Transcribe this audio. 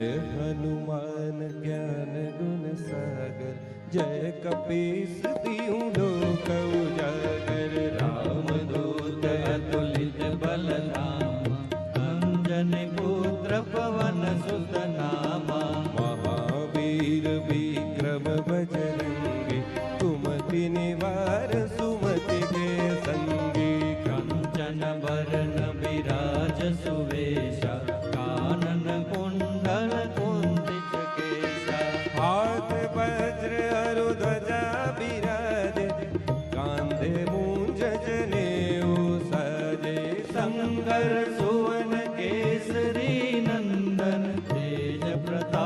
हनुमान ज्ञान गुण सागर, जय कपीस तिहु लोक उजागर। रामदूत अतुलित बल धामा, अंजन पुत्र पवन सुत नामा। महावीर विक्रम बजरंगी, कुमति निवार सुमति के संगी। कंचन बरन विराज सुवेशा, कानन कुंडल कुंदित केशा। हाथ वज्र अरु ध्वजा बिराजे, कांधे मूंज जनेऊ साजे। शंकर सुवन केसरी नंदन, तेज प्रताप